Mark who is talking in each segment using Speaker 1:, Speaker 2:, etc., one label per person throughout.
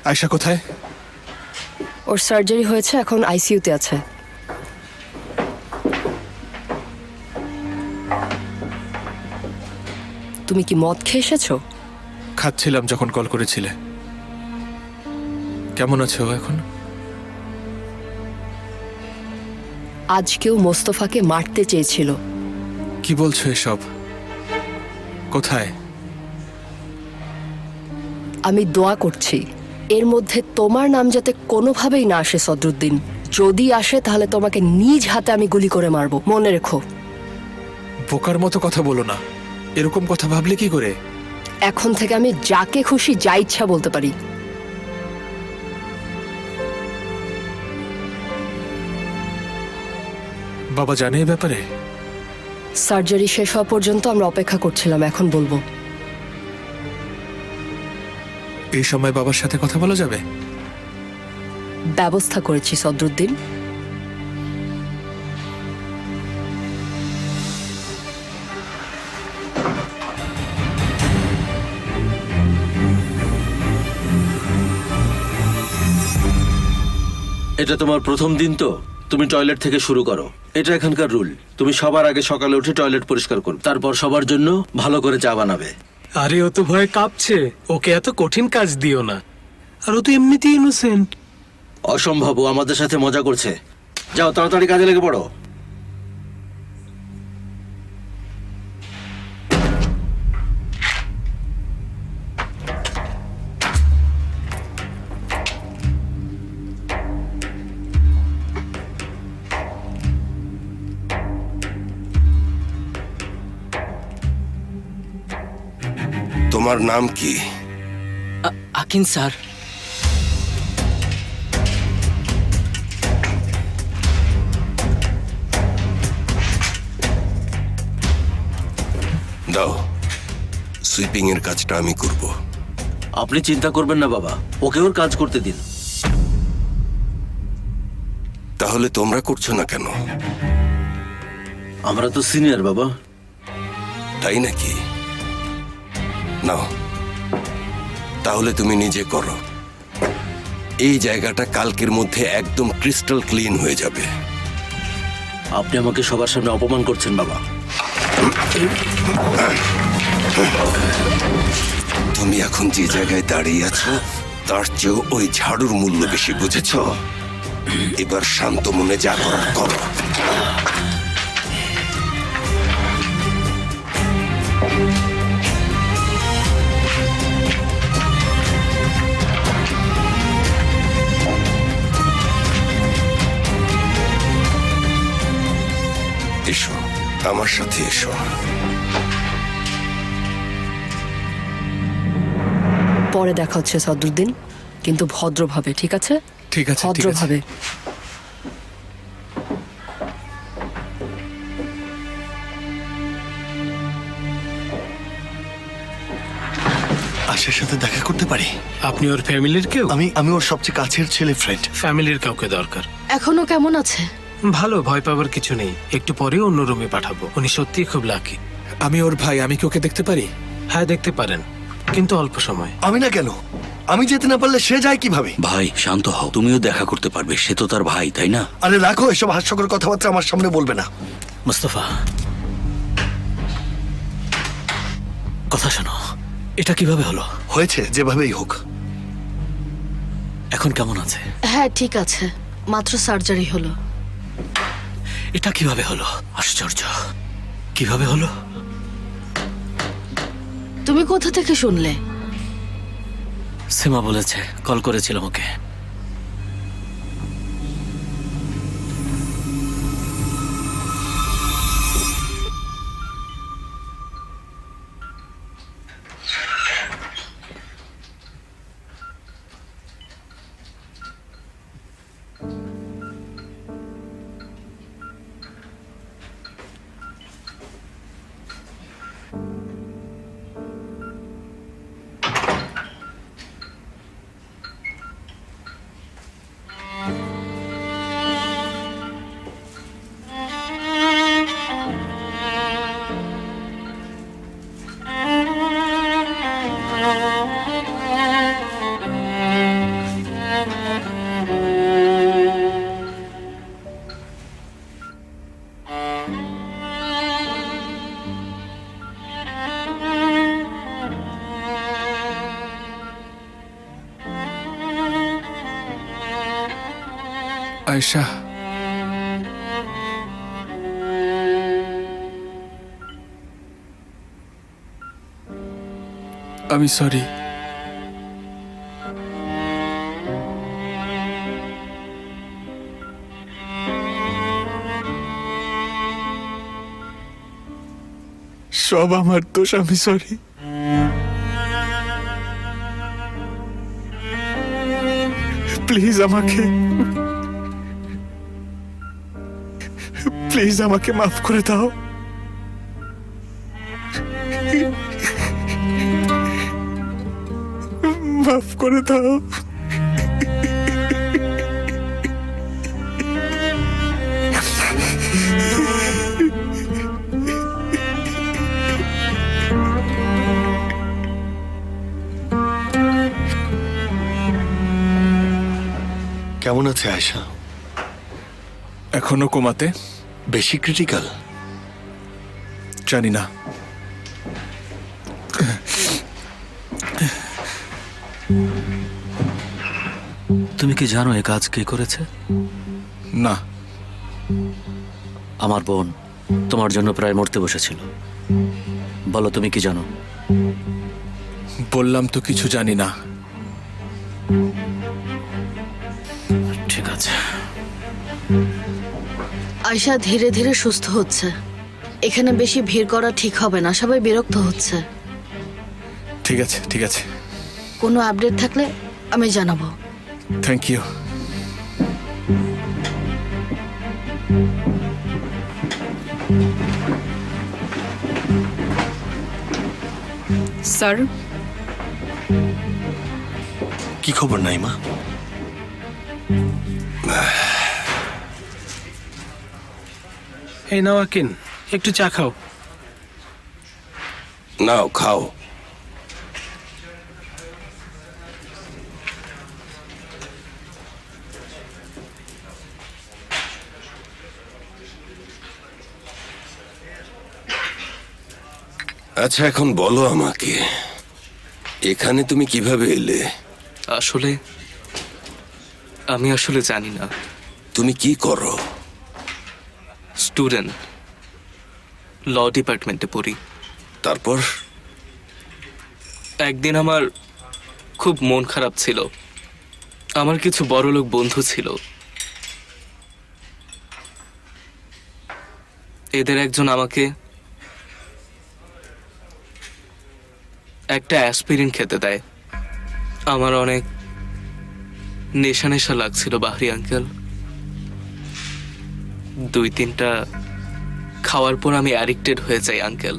Speaker 1: আয়শা কোথায়?
Speaker 2: ওর সার্জারি হয়েছে, এখন আইসিইউতে আছে। তুমি কি মদ খেয়ে এসেছো?
Speaker 1: খাচ্ছিলাম যখন কল করেছিলে। কেমন আছে ও এখন?
Speaker 2: আজকেও মোস্তফাকে মারতে চেয়েছিল।
Speaker 1: কি বলছো এসব? কোথায়?
Speaker 2: আমি দোয়া করছি এর মধ্যে তোমার নাম যাতে কোনোভাবেই না আসে সদরুদ্দিন। যদি আসে তাহলে তোমাকে নিজ হাতে আমি গুলি করে মারবো, মনে রেখো।
Speaker 1: বোকার মতো কথা বলো না। এরকম কথা ভাবলে কি করে?
Speaker 2: এখন থেকে আমি যাকে খুশি যা ইচ্ছা বলতে পারি।
Speaker 1: বাবা জানে এ ব্যাপারে?
Speaker 2: সার্জারি শেষ হওয়া পর্যন্ত আমরা অপেক্ষা করছিলাম, এখন বলবো।
Speaker 1: এই সময় বাবার সাথে কথা বলা যাবে?
Speaker 2: ব্যবস্থা করেছি সদরুদ্দিন।
Speaker 3: এটা তোমার প্রথম দিন তো, তুমি টয়লেট থেকে শুরু করো। এটা এখানকার রুল। তুমি সবার আগে সকালে উঠে টয়লেট পরিষ্কার করো, তারপর সবার জন্য ভালো করে চা বানাবে।
Speaker 4: আরে ও তো ভয়ে কাঁপছে, ওকে এত কঠিন কাজ দিও না। আর ও তো এমনিতেই ইনোসেন্ট।
Speaker 3: অসম্ভব, ও আমাদের সাথে মজা করছে। যাও তাড়াতাড়ি কাজে লেগে পড়ো।
Speaker 5: তোমার নাম কি?
Speaker 6: আকিন স্যার।
Speaker 5: দাও, সুইপিং এর কাজটা আমি করব।
Speaker 3: আপনি চিন্তা করবেন না বাবা, ওকে ওর কাজ করতে দিন।
Speaker 5: তাহলে তোমরা করছো না কেন?
Speaker 3: আমরা তো সিনিয়র বাবা।
Speaker 5: তাই নাকি? নাও, তাহলে তুমি নিজে করো। এই জায়গাটা কালকের মধ্যে একদম ক্রিস্টাল ক্লিন হয়ে যাবে।
Speaker 3: আপনি আমাকে সবার সামনে অপমান করছেন বাবা।
Speaker 5: তুমি এখন যে জায়গায় দাঁড়িয়ে আছো তার চেয়েও ওই ঝাড়ুর মূল্য বেশি, বুঝেছ? এবার শান্ত মনে যা করার করো। এসো, আমার সাথে এসো।
Speaker 2: পরে দেখা হচ্ছে সদরুদ্দিন, কিন্তু ভদ্রভাবে, ঠিক আছে?
Speaker 1: ঠিক আছে, ঠিক আছে।
Speaker 2: ভদ্রভাবে।
Speaker 7: আশার সাথে দেখা করতে পারি?
Speaker 4: আপনি ওর ফ্যামিলির কেউ?
Speaker 7: আমি ওর সবচেয়ে কাছের ছেলে, ফ্রেন্ড।
Speaker 4: ফ্যামিলির কাউকে দরকার।
Speaker 2: এখনো কেমন আছে?
Speaker 4: ভালো, ভয় পাবার কিছু নেই। একটু পরে অন্য রুমে পাঠাবো। উনি সত্যিই খুব লাকি।
Speaker 1: আমি ওর ভাই, আমি কি ওকে দেখতে পারি?
Speaker 4: হ্যাঁ, দেখতে পারেন, কিন্তু অল্প সময়।
Speaker 7: আমি না কেন? আমি যেতে না পারলে সে যায় কিভাবে?
Speaker 6: ভাই শান্ত হও, তুমিও দেখা করতে পারবে, সে তো তার ভাই, তাই না?
Speaker 7: আরে রাখো এসব হাস্যকর কথাবার্তা, আমার সামনে বলবে না।
Speaker 6: মুস্তাফা, কথা শোনো। এটা কিভাবে হলো?
Speaker 7: হয়েছে যেভাবেই হোক।
Speaker 6: এখন কেমন আছে?
Speaker 8: হ্যাঁ ঠিক আছে, মাত্র সার্জারি হলো।
Speaker 6: এটা কিভাবে হলো? আশ্চর্য, কিভাবে হলো?
Speaker 8: তুমি কোথা থেকে শুনলে?
Speaker 6: সীমা বলেছে, কল করেছিল ওকে।
Speaker 1: আয়েশা, আমি সরি। সব আমার দোষ, আমি সরি। প্লিজ আমাকে মাফ করে দাও। মাফ করে দাও।
Speaker 7: কেমন আছে আয়শা?
Speaker 1: এখনো কোমাতে?
Speaker 7: বেশি ক্রিটিক্যাল?
Speaker 1: জানি না।
Speaker 6: তুমি কি জানো এ কাজ কে করেছে?
Speaker 1: না।
Speaker 6: আমার বোন তোমার জন্য প্রায় মরতে বসেছিল। বলো তুমি কি জানো?
Speaker 1: বললাম তো কিছু জানি না।
Speaker 6: ঠিক আছে।
Speaker 8: আয়শা ধীরে ধীরে সুস্থ হচ্ছে। এখানে বেশি ভিড় করা ঠিক হবে না, সবাই বিরক্ত হচ্ছে।
Speaker 1: ঠিক আছে, ঠিক আছে।
Speaker 8: কোনো আপডেট থাকলে আমি জানাবো।
Speaker 1: Thank you.
Speaker 2: স্যার,
Speaker 7: কি খবর নাইমা?
Speaker 4: এই নাও আকিন, একটু চা খাও।
Speaker 5: নাও খাও। আচ্ছা, এখন বলো আমাকে, এখানে তুমি কিভাবে এলে?
Speaker 9: আমি আসলে জানি না।
Speaker 5: তুমি কি করো?
Speaker 9: স্টুডেন্ট, ল ডিপার্টমেন্টে পড়ি।
Speaker 5: তারপর?
Speaker 9: একদিন আমার খুব মন খারাপ ছিল। আমার কিছু বড়লোক বন্ধু ছিল। এদের একজন আমাকে একটা অ্যাসপিরিন খেতে দেয়। আমার অনেক নেশা নেশা লাগছিল বাহরি আঙ্কেল। 2-3টা খাওয়ার পর আমি অ্যাডিক্টেড হয়ে যাই আঙ্কেল।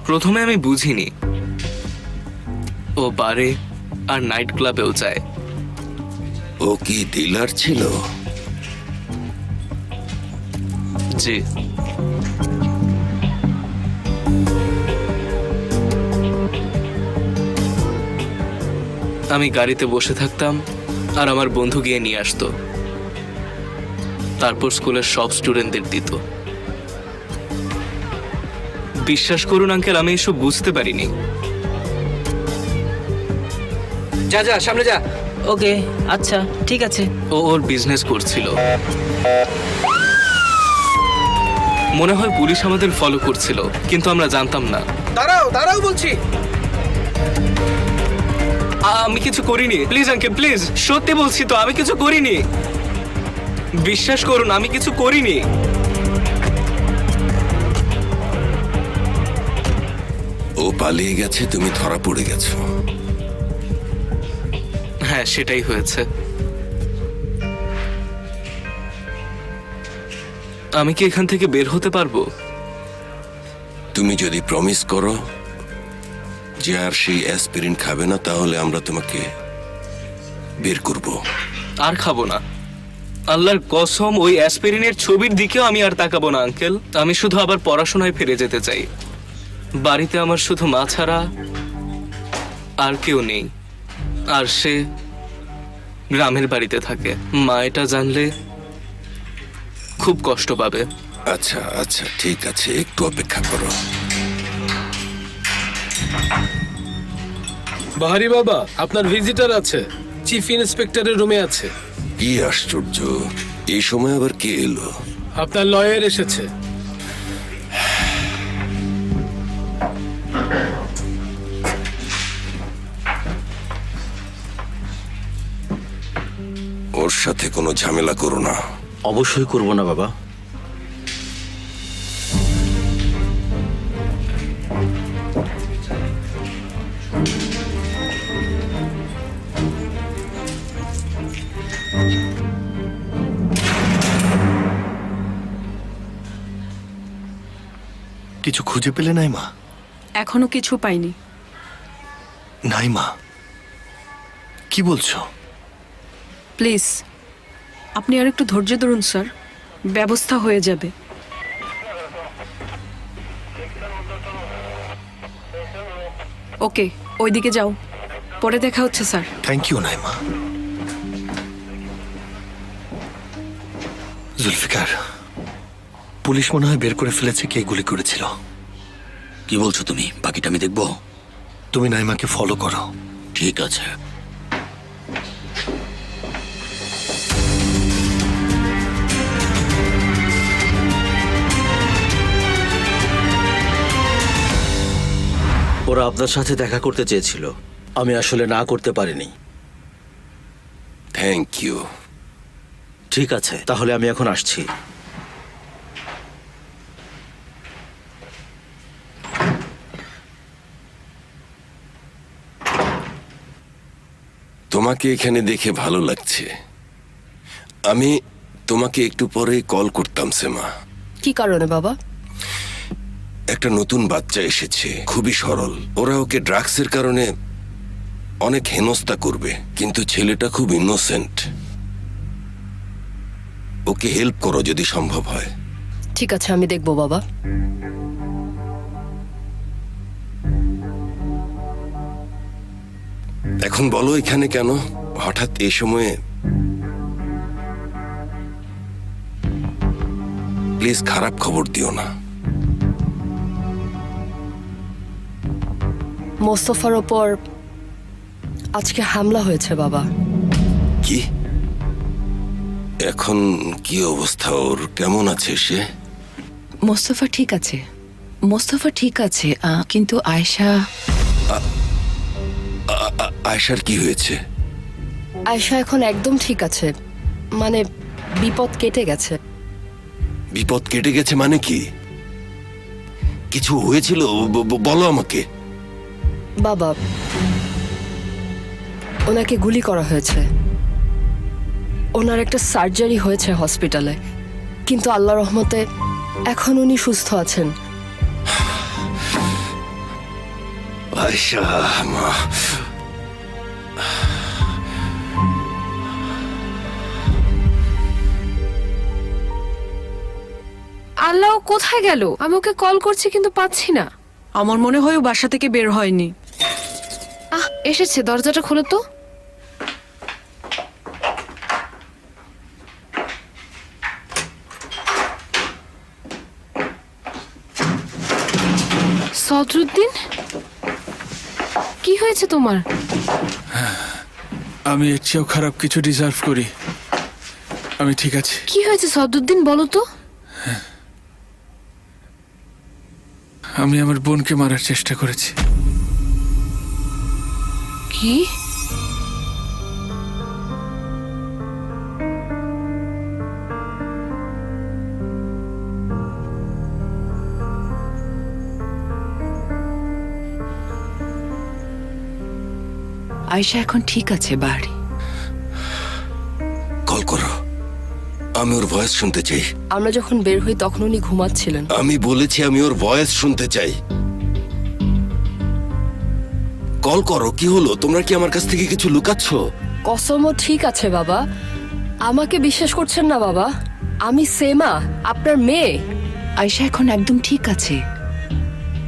Speaker 9: প্রথমে আমি বুঝিনি ও বারে আর নাইট ক্লাবেও যায়।
Speaker 5: ও কি ডিলার ছিল?
Speaker 9: জি। আমি গাড়িতে বসে থাকতাম আর আমার বন্ধু গিয়ে নিয়ে আসতো। তারপর স্কুলের সব স্টুডেন্টদের দিত। বিশ্বাস করুন আঙ্কেল, আমি এসব বুঝতে পারিনি।
Speaker 10: যা যা সামনে যা। ওকে, আচ্ছা ঠিক আছে।
Speaker 9: ও ওর বিজনেস করছিল। মনে হয় পুলিশ আমাদের ফলো করছিল, কিন্তু আমরা জানতাম না।
Speaker 10: দাঁড়াও বলছি।
Speaker 9: আমি কিছু করিনি, প্লিজ আঙ্কেল প্লিজ, সত্যি বলছি তো, আমি কিছু করিনি। বিশ্বাস করুন, আমি কিছু করিনি।
Speaker 5: ও পালিয়ে গেছে, তুমি ধরা পড়ে গেছো।
Speaker 9: হ্যাঁ, সেটাই হয়েছে। আমি কি এখান থেকে বের হতে পারবো?
Speaker 5: তুমি যদি প্রমিস করো যে আর সেই অ্যাসপিরিন খাবে না, তাহলে আমরা তোমাকে বের করব।
Speaker 9: আর খাবো না, আল্লাহর কসম। ওই অ্যাসপিরিনের ছবির দিকেও আমি আর তাকাবো না আঙ্কেল। আমি শুধু আবার পড়াশোনায় ফিরে যেতে চাই। বাড়িতে আমার শুধু মা ছাড়া আর কেউ নেই, আর সে গ্রামের বাড়িতে থাকে। মা এটা জানলে খুব কষ্ট পাবে।
Speaker 5: আচ্ছা আচ্ছা ঠিক আছে, একটু অপেক্ষা করো।
Speaker 4: বাহারি বাবা, আপনার ভিজিটার আছে, চিফ ইন্সপেক্টরের রুমে আছে।
Speaker 5: কি আশ্চর্য, এই সময় আবার কে এলো?
Speaker 4: আপনার লয়ার এসেছে।
Speaker 5: ওর সাথে কোনো ঝামেলা করো না।
Speaker 3: অবশ্যই করব না বাবা।
Speaker 7: কিছু খুঁজে পেলে নাইমা?
Speaker 2: এখনো কিছু পাইনি।
Speaker 7: নাইমা, কি বলছো?
Speaker 2: প্লিজ আপনি আর একটু ধৈর্য ধরুন স্যার, ব্যবস্থা হয়ে যাবে। ওকে, ওইদিকে যাও, পরে দেখা হচ্ছে sir.
Speaker 7: Thank you Naima. Zulfikar, police মনে হয় বের করে ফেলেছে কে গুলি করেছিল।
Speaker 6: কি বলছো তুমি? বাকিটা আমি দেখবো।
Speaker 7: তুমি নাইমাকে ফলো করো।
Speaker 6: ঠিক আছে।
Speaker 3: ওরা আপনার সাথে দেখা করতে চেয়েছিল, আমি আসলে না করতে পারিনি।
Speaker 5: Thank you.
Speaker 3: ঠিক আছে, তাহলে আমি এখন আসছি।
Speaker 5: তোমাকে এখানে দেখে ভালো লাগছে। আমি তোমাকে একটু পরে কল করতাম সেমা।
Speaker 2: কি কারণে বাবা?
Speaker 5: একটা নতুন বাচ্চা এসেছে, খুবই সরল। ওরা ওকে ড্রাগসের কারণে অনেক হেনস্থা করবে, কিন্তু ছেলেটা খুব ইনোসেন্ট। ওকে হেল্প করো যদি সম্ভব হয়।
Speaker 2: ঠিক আছে, আমি দেখবো বাবা।
Speaker 5: এখন বলো এখানে কেন হঠাৎ এই সময়ে? প্লিজ খারাপ খবর দিও না।
Speaker 2: মোস্তফার ওপর আজকে হামলা হয়েছে বাবা।
Speaker 5: কি? এখন কি অবস্থা ওর? কেমন আছে সে?
Speaker 11: মোস্তফা ঠিক আছে, মোস্তফা ঠিক আছে, কিন্তু আয়েশা।
Speaker 5: আয়েশার কি হয়েছে?
Speaker 2: আয়েশা এখন একদম ঠিক আছে, মানে বিপদ কেটে গেছে।
Speaker 5: বিপদ কেটে গেছে মানে কি? কিছু হয়েছিল বলো আমাকে।
Speaker 2: বাবা, ওনাকে গুলি করা হয়েছে। ওনার একটা সার্জারি হয়েছে হসপিটালে, কিন্তু আল্লাহর রহমতে এখন উনি সুস্থ আছেন।
Speaker 5: আয়েশা মা,
Speaker 12: আল্লাহ কোথায় গেল? আমি ওকে কল করছি কিন্তু পাচ্ছি না।
Speaker 2: আমার মনে হয় ও বাসা থেকে বের হয়নি।
Speaker 12: এসেছে, দরজাটা খোলো তো। সদরুদ্দিন, কি হয়েছে তোমার?
Speaker 1: আমি এর চেয়েও খারাপ কিছু ডিজার্ভ করি। আমি ঠিক আছে।
Speaker 12: কি হয়েছে সদরুদ্দিন, বলো তো।
Speaker 1: আমি আমার বোনকে মারার চেষ্টা করেছি।
Speaker 12: কি?
Speaker 11: আয়েশা এখন ঠিক আছে বাড়ি।
Speaker 5: কল করো, আমি ওর ভয়েস শুনতে চাই।
Speaker 2: আমরা যখন বের হই তখন উনি ঘুমাচ্ছিলেন।
Speaker 5: আমি বলেছি আমি ওর ভয়েস শুনতে চাই। কল করো। কি হলো? তোমরা কি আমার কাছ থেকে কিছু লুকাচ্ছ?
Speaker 2: কসমও ঠিক আছে বাবা। আমাকে বিশ্বাস করছেন না বাবা? আমি সেমা, আপনার মেয়ে।
Speaker 11: আয়েশা এখন একদম ঠিক আছে,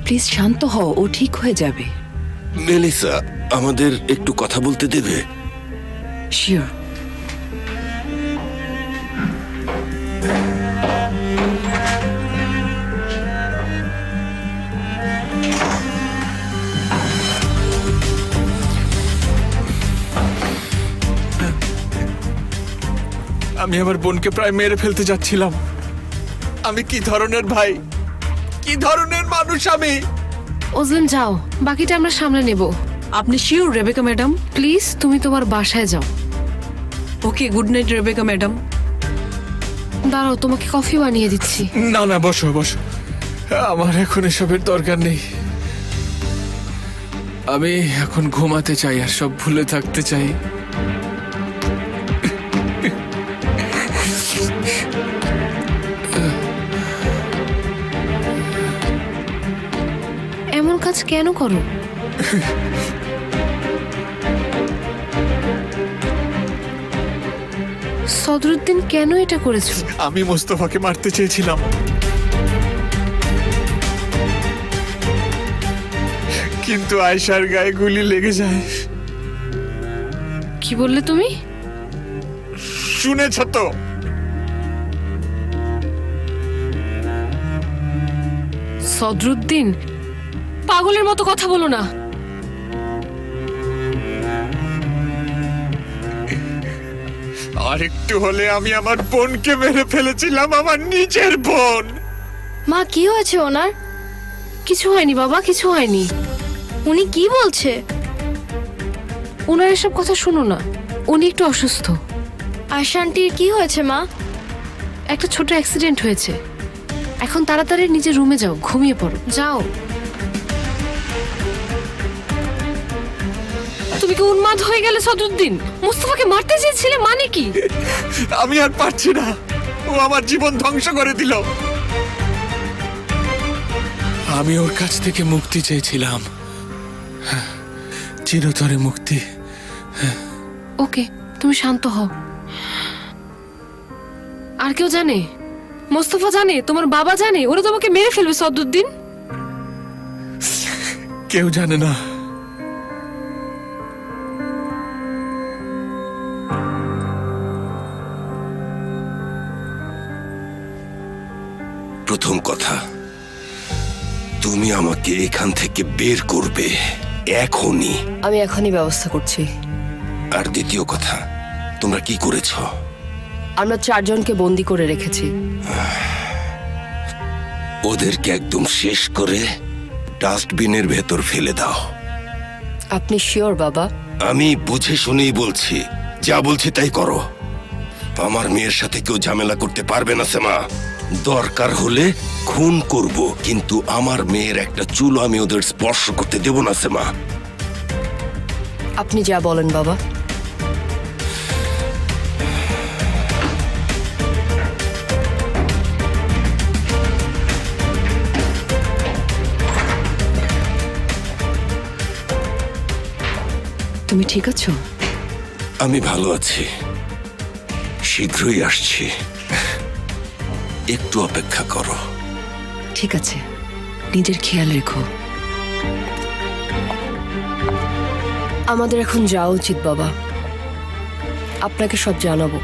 Speaker 11: প্লিজ শান্ত হও, ও ঠিক হয়ে যাবে।
Speaker 5: মেলিসা, আমাদের একটু কথা বলতে দেবে?
Speaker 11: শিওর।
Speaker 1: আমি আমার বোনকে প্রায় মেরে ফেলতে যাচ্ছিলাম। আমি কি ধরনের ভাই, কি ধরনের মানুষ আমি?
Speaker 12: ওজলেন যাও, বাকিটা আমরা সামলে নেব।
Speaker 11: আপনি শিওর রেবেকা ম্যাডাম?
Speaker 12: প্লিজ তুমি তোমার বাসায় যাও।
Speaker 11: ওকে, গুড নাইট রেবেকা ম্যাডাম।
Speaker 12: দাঁড়াও, তোমাকে কফি বানিয়ে দিচ্ছি।
Speaker 1: না না, বসো বসো, আমার এখন এসবের দরকার নেই। আমি এখন ঘুমাতে চাই আর সব ভুলে থাকতে চাই।
Speaker 12: এমন কাজ কেন করো? সদরুদ্দিন, কেন এটা করেছো?
Speaker 1: আমি মোস্তফাকে মারতে চেয়েছিলাম, কিন্তু আয়শার গায়ে গুলি লেগে যায়।
Speaker 12: কি বললে তুমি?
Speaker 1: শুনেছ তো?
Speaker 12: সদরুদ্দিন, পাগলের মতো কথা বলো না।
Speaker 1: আর একটু হলে আমি আমার বোনকে মেরে ফেলেছিলাম, আমার নিজের বোন।
Speaker 8: মা, কি হয়েছে ওনার?
Speaker 12: কিছু হয়নি বাবা, কিছু হয়নি।
Speaker 8: উনি কি বলছে?
Speaker 12: ওনার এসব কথা শোনো না, উনি একটু অসুস্থ।
Speaker 8: আয়শা আন্টির কি হয়েছে মা?
Speaker 12: একটা ছোট অ্যাক্সিডেন্ট হয়েছে। এখন তাড়াতাড়ি নিজের রুমে যাও, ঘুমিয়ে পড়ো, যাও। তুমি কি উন্মাদ হয়ে গেলে সদরুদ্দিন? মুস্তাফাকে মারতে চেয়েছিলে মানে কি?
Speaker 1: আমি আর পারছি না, ও আমার জীবন ধ্বংস করে দিল। আমি ওর কাছ থেকে মুক্তি চেয়েছিলাম, চিরতরে মুক্তি।
Speaker 12: ওকে, তুমি শান্ত হও। আর কেউ জানে? মোস্তফা জানে? তোমার বাবা জানে? ওরা তোমাকে মেরে ফেলবে সদরুদ্দিন।
Speaker 1: কেউ জানে না।
Speaker 5: প্রথম কথা, তুমি আমাকে এখান থেকে বের করবে এখনই।
Speaker 2: আমি এখনই ব্যবস্থা করছি।
Speaker 5: আর দ্বিতীয় কথা, তোমরা কি করেছ?
Speaker 2: আমরা 4 জনকে বন্দি করে রেখেছি।
Speaker 5: ওদেরকে একদম শেষ করে ডাস্টবিনের ভেতর ফেলে দাও।
Speaker 2: আপনি শিওর বাবা?
Speaker 5: আমি বুঝে শুনেই বলছি, যা বলছি তাই করো। আমার মেয়ের সাথে কেউ ঝামেলা করতে পারবে না সেমা। দরকার হলে খুন করব, কিন্তু আমার মেয়ের একটা চুল আমি ওদের স্পর্শ করতে দেব না সেমা।
Speaker 2: আপনি যা বলেন বাবা।
Speaker 11: তুমি ঠিক আছো?
Speaker 5: আমি ভালো আছি, শীঘ্রই আসছি, একটু অপেক্ষা করো।
Speaker 11: ঠিক আছে, নিজের খেয়াল রেখো।
Speaker 2: আমাদের এখন যাওয়া উচিত বাবা, আপনাকে সব জানাবো।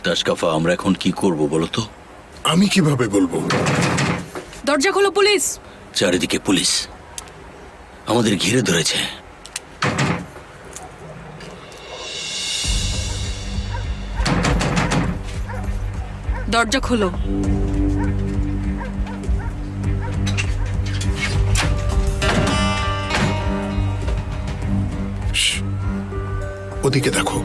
Speaker 6: তাশকাফা, আমরা এখন কি করব বলো তো?
Speaker 7: আমি কিভাবে বলবো?
Speaker 11: দরজা খোলো পুলিশ!
Speaker 6: চারিদিকে পুলিশ আমাদের ঘিরে ধরেছে।
Speaker 11: দরজা খোলো।
Speaker 7: ওদিকে দেখো।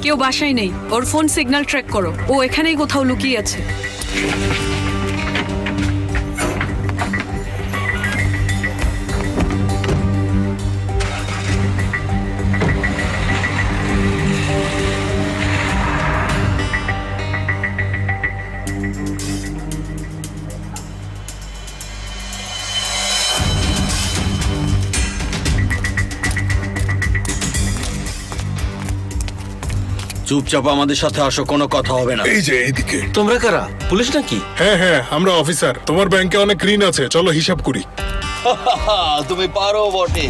Speaker 11: কেউ বাসায় নেই। ওর ফোন সিগন্যাল ট্র্যাক করো, ও এখানেই কোথাও লুকিয়ে আছে।
Speaker 3: চুপচাপ আমাদের সাথে আসো, কোনো কথা হবে না।
Speaker 13: এই যে এইদিকে।
Speaker 3: তোমরা কারা? পুলিশ নাকি?
Speaker 13: হ্যাঁ হ্যাঁ, আমরা অফিসার। তোমার ব্যাংকে অনেক ঋণ আছে, চলো হিসাব করি।
Speaker 3: তুমি পারো বটে।